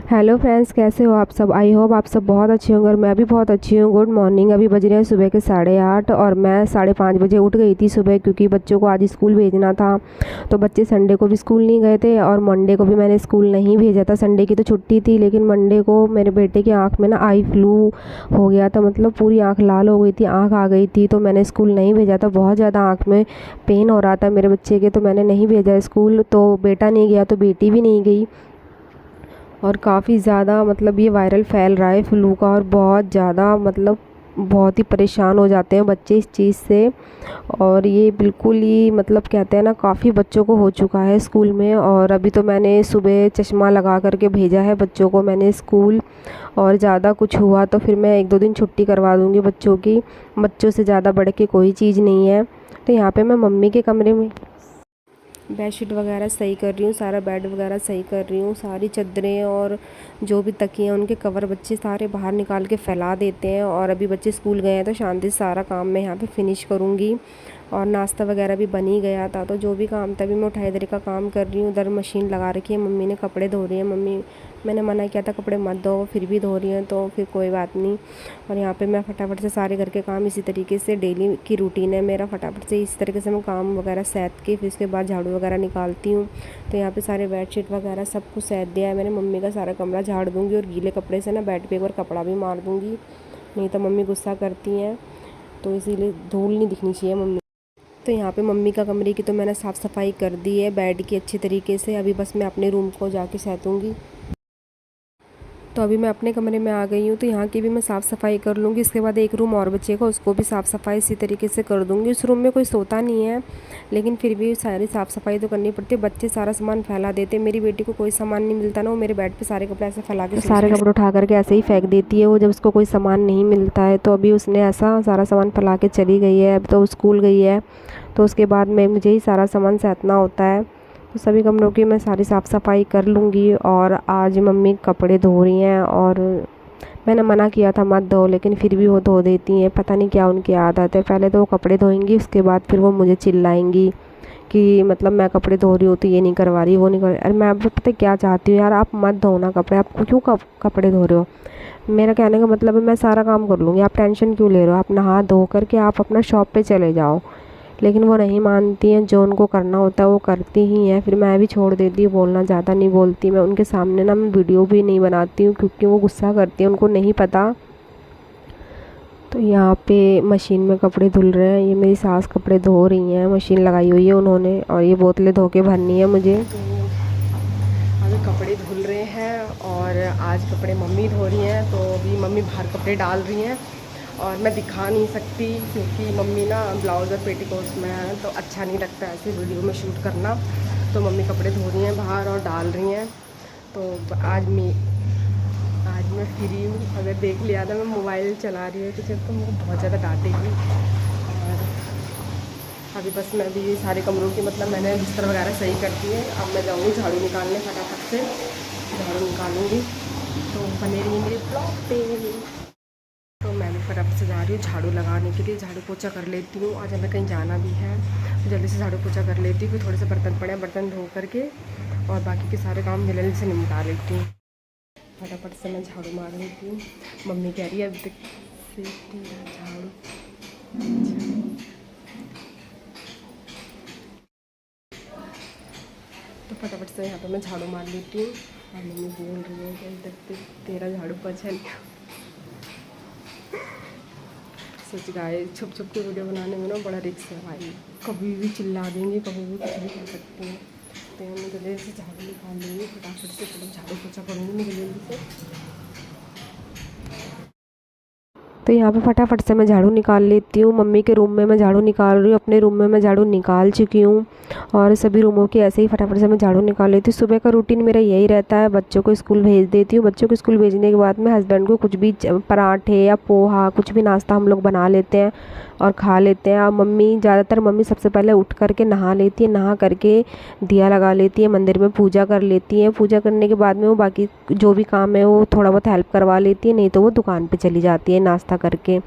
Hello friends, कैसे हो आप सब। आई होप आप सब बहुत अच्छे होंगे और मैं भी बहुत अच्छी हूँ। Good morning. अभी बज रहे हैं सुबह के 8:30 और मैं 5:30 बजे उठ गई थी सुबह, क्योंकि बच्चों को आज स्कूल भेजना था। तो बच्चे संडे को भी स्कूल नहीं गए थे और मंडे को भी मैंने स्कूल नहीं भेजा था। संडे की तो छुट्टी थी, लेकिन मंडे को मेरे बेटे की आँख में ना आई फ्लू हो गया था। मतलब पूरी आँख लाल हो गई थी, आँख आ गई थी, तो मैंने स्कूल नहीं भेजा था। बहुत ज़्यादा आँख में पेन हो रहा था मेरे बच्चे के, तो मैंने नहीं भेजा स्कूल। तो बेटा नहीं गया तो बेटी भी नहीं गई। और काफ़ी ज़्यादा मतलब ये वायरल फैल रहा है फ्लू का, और बहुत ज़्यादा मतलब बहुत ही परेशान हो जाते हैं बच्चे इस चीज़ से। और ये बिल्कुल ही मतलब कहते हैं ना, काफ़ी बच्चों को हो चुका है स्कूल में। और अभी तो मैंने सुबह चश्मा लगा करके भेजा है बच्चों को मैंने स्कूल। और ज़्यादा कुछ हुआ तो फिर मैं 1-2 दिन छुट्टी करवा दूँगी बच्चों की। बच्चों से ज़्यादा बढ़ के कोई चीज़ नहीं है। तो यहाँ पे मैं मम्मी के कमरे में बेडशीट वगैरह सही कर रही हूँ, सारा बेड वगैरह सही कर रही हूँ। सारी चादरें और जो भी तकिए हैं उनके कवर बच्चे सारे बाहर निकाल के फैला देते हैं। और अभी बच्चे स्कूल गए हैं तो शांति से सारा काम मैं यहाँ पे फिनिश करूँगी। और नाश्ता वगैरह भी बन ही गया था, तो जो भी काम था अभी मैं उठाई दरी का काम कर रही हूँ। उधर मशीन लगा रखी है, मम्मी ने कपड़े धो रही है। मम्मी मैंने मना किया था कपड़े मत धो, फिर भी धो रही हैं, तो फिर कोई बात नहीं। और यहाँ पे मैं फटाफट से सारे घर के काम इसी तरीके से डेली की रूटीन है मेरा। फटाफट से इस तरीके से मैं काम वगैरह सैत के फिर उसके बाद झाड़ू वगैरह निकालती हूँ। तो यहाँ पे सारे बेडशीट वगैरह सब कुछ सैत दिया है मैंने। मम्मी का सारा कमरा झाड़ दूँगी और गीले कपड़े से ना बेड पे एक बार कपड़ा भी मार दूँगी, नहीं तो मम्मी गुस्सा करती हैं। तो इसीलिए धूल नहीं दिखनी चाहिए मम्मी। तो यहाँ पे मम्मी का कमरे की तो मैंने साफ़ सफाई कर दी है, बेड की अच्छी तरीके से। अभी बस मैं अपने रूम को जाके सैतूँगी। तो अभी मैं अपने कमरे में आ गई हूँ, तो यहाँ की भी मैं साफ़ सफाई कर लूँगी। इसके बाद एक रूम और बचेगा, उसको भी साफ़ सफाई इसी तरीके से कर दूँगी। उस रूम में कोई सोता नहीं है, लेकिन फिर भी सारी साफ़ सफाई तो करनी पड़ती है। बच्चे सारा सामान फैला देते हैं। मेरी बेटी को कोई सामान नहीं मिलता ना, वो मेरे बेड पे सारे कपड़े ऐसे फैला के सारे कपड़े उठा करके ऐसे ही फेंक देती है वो, जब उसको कोई सामान नहीं मिलता है। तो अभी उसने ऐसा सारा सामान फैला के चली गई है। अब तो स्कूल गई है, तो उसके बाद में मुझे ही सारा सामान सैतना होता है। तो सभी कमरों की मैं सारी साफ़ सफाई कर लूँगी। और आज मम्मी कपड़े धो रही हैं, और मैंने मना किया था मत धो, लेकिन फिर भी वो धो देती हैं। पता नहीं क्या उनकी आदत है। पहले तो वो कपड़े धोएंगी, उसके बाद फिर वो मुझे चिल्लाएंगी कि मतलब मैं कपड़े धो रही हूँ तो ये नहीं करवा रही, वो नहीं कर रही। अरे मैं अब पता क्या चाहती हूँ यार, आप मत धो ना कपड़े, आप क्यों कपड़े धो रहे हो। मेरा कहने का मतलब है मैं सारा काम कर लूँगी, आप टेंशन क्यों ले रहे हो। आप नहा धो करके आप अपना शॉप पे चले जाओ। लेकिन वो नहीं मानती हैं, जो उनको करना होता है वो करती ही हैं। फिर मैं भी छोड़ देती हूँ बोलना, ज़्यादा नहीं बोलती मैं उनके सामने ना। मैं वीडियो भी नहीं बनाती हूँ क्योंकि वो गुस्सा करती हैं, उनको नहीं पता। तो यहाँ पे मशीन में कपड़े धुल रहे हैं। ये मेरी सास कपड़े धो रही हैं, मशीन लगाई हुई है उन्होंने, और ये बोतलें धो के भरनी है मुझे। अभी कपड़े धुल रहे हैं और आज कपड़े मम्मी धो रही हैं। तो अभी मम्मी बाहर कपड़े डाल रही हैं और मैं दिखा नहीं सकती क्योंकि मम्मी ना ब्लाउज़ और पेटीकोट्स में है, तो अच्छा नहीं लगता ऐसे वीडियो में शूट करना। तो मम्मी कपड़े धो रही हैं बाहर और डाल रही हैं। तो आज मैं फ्री हूँ। अगर देख लिया था मैं मोबाइल चला रही हूँ तो मुझे बहुत ज़्यादा डांटेगी। और अभी बस मैं भी सारे कमरों की मतलब मैंने बिस्तर वगैरह सही कर दी है। अब मैं जाऊँगी झाड़ू निकालने, फटाफट से झाड़ू निकालूंगी। तो बने रही मेरे ब्लॉग पे। तो मैं भी फटाफट से जा रही हूँ झाड़ू लगाने के लिए, झाड़ू पोछा कर लेती हूँ। आज हमें कहीं जाना भी है, तो जल्दी से झाड़ू पोछा कर लेती हूँ। फिर थोड़े से बर्तन पड़े हैं, बर्तन धो करके और बाकी के सारे काम जल्दी से निपटा लेती हूँ। फटाफट से मैं झाड़ू मार लेती हूँ। मम्मी कह रही है अभी तक से झाड़ू। तो फटाफट से यहाँ पर मैं झाड़ू मार लेती हूँ। और मम्मी बोल रही है कि अभी तक तेरा झाड़ू पोछा नहीं। सच गाए, छुप छुप के वीडियो बनाने में ना बड़ा रिस्क है भाई। कभी भी चिल्ला देंगे, कभी भी कुछ भी कर सकते हैं। तो मैं जल्दी से झाड़ू निकाल लूँगी, फटाफट से झाड़ू पोछा करूँगी मैं जल्दी से। तो यहाँ पे फटाफट से मैं झाड़ू निकाल लेती हूँ। मम्मी के रूम में मैं झाड़ू निकाल रही हूँ, अपने रूम में मैं झाड़ू निकाल चुकी हूँ। और सभी रूमों की ऐसे ही फटाफट से मैं झाड़ू निकाल लेती हूँ। सुबह का रूटीन मेरा यही रहता है, बच्चों को स्कूल भेज देती हूँ। बच्चों को स्कूल भेजने के बाद में हस्बैंड को कुछ भी पराठे या पोहा कुछ भी नाश्ता हम लोग बना लेते हैं और खा लेते हैं। और मम्मी सबसे पहले उठ करके नहा लेती है, नहा करके दिया लगा लेती है, मंदिर में पूजा कर लेती है। पूजा करने के बाद में वो बाकी जो भी काम है वो थोड़ा बहुत हेल्प करवा लेती है, नहीं तो वो दुकान पे चली जाती है नाश्ता करके।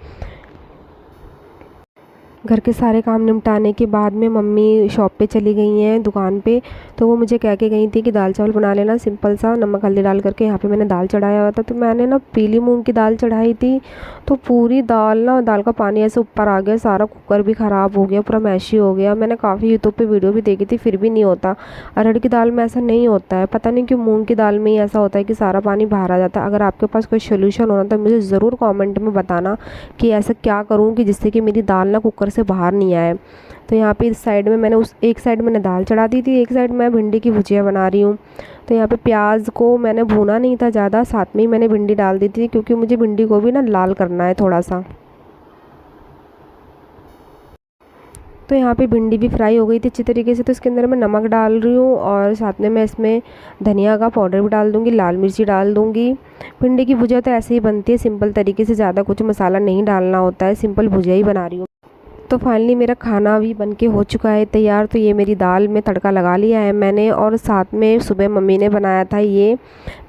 घर के सारे काम निपटाने के बाद में मम्मी शॉप पे चली गई हैं, दुकान पे। तो वो मुझे कह के गई थी कि दाल चावल बना लेना सिंपल सा, नमक हल्दी डाल करके। यहाँ पे मैंने दाल चढ़ाया हुआ था, तो मैंने ना पीली मूंग की दाल चढ़ाई थी। तो पूरी दाल का पानी ऐसे ऊपर आ गया, सारा कुकर भी ख़राब हो गया, पूरा मैशी हो गया। मैंने काफ़ी यूट्यूब पे वीडियो भी देखी थी, फिर भी नहीं होता। अरहर की दाल में ऐसा नहीं होता है, पता नहीं क्यों मूँग की दाल में ही ऐसा होता है कि सारा पानी बाहर आ जाता है। अगर आपके पास कोई सोल्यूशन होना तो मुझे ज़रूर कॉमेंट में बताना कि ऐसा क्या करूँ कि जिससे कि मेरी दाल ना कुकर से बाहर नहीं आए। तो यहाँ पे इस साइड में मैंने उस एक साइड मैंने दाल चढ़ा दी थी, एक साइड मैं भिंडी की भुजिया बना रही हूँ। तो यहाँ पे प्याज को मैंने भूना नहीं था ज़्यादा, साथ में ही मैंने भिंडी डाल दी थी, क्योंकि मुझे भिंडी को भी ना लाल करना है थोड़ा सा। तो यहाँ पे भिंडी भी फ्राई हो गई थी अच्छी तरीके से। तो इसके अंदर मैं नमक डाल रही हूँ और साथ में मैं इसमें धनिया का पाउडर भी डाल दूँगी, लाल मिर्ची डाल दूँगी। भिंडी की भुजिया तो ऐसे ही बनती है सिंपल तरीके से, ज़्यादा कुछ मसाला नहीं डालना होता है, सिंपल भुजिया ही बना रही हूँ। तो फाइनली मेरा खाना भी बन के हो चुका है तैयार। तो ये मेरी दाल में तड़का लगा लिया है मैंने, और साथ में सुबह मम्मी ने बनाया था ये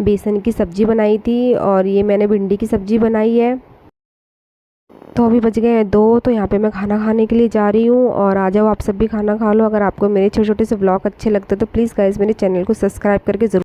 बेसन की सब्ज़ी बनाई थी, और ये मैंने भिंडी की सब्ज़ी बनाई है। तो अभी बज गए हैं 2, तो यहाँ पे मैं खाना खाने के लिए जा रही हूँ। और आ जाओ आप सब भी खाना खा लो। अगर आपको मेरे छोटे छोटे से ब्लॉग अच्छे लगते तो प्लीज़ गाइस मेरे चैनल को सब्सक्राइब करके ज़रूर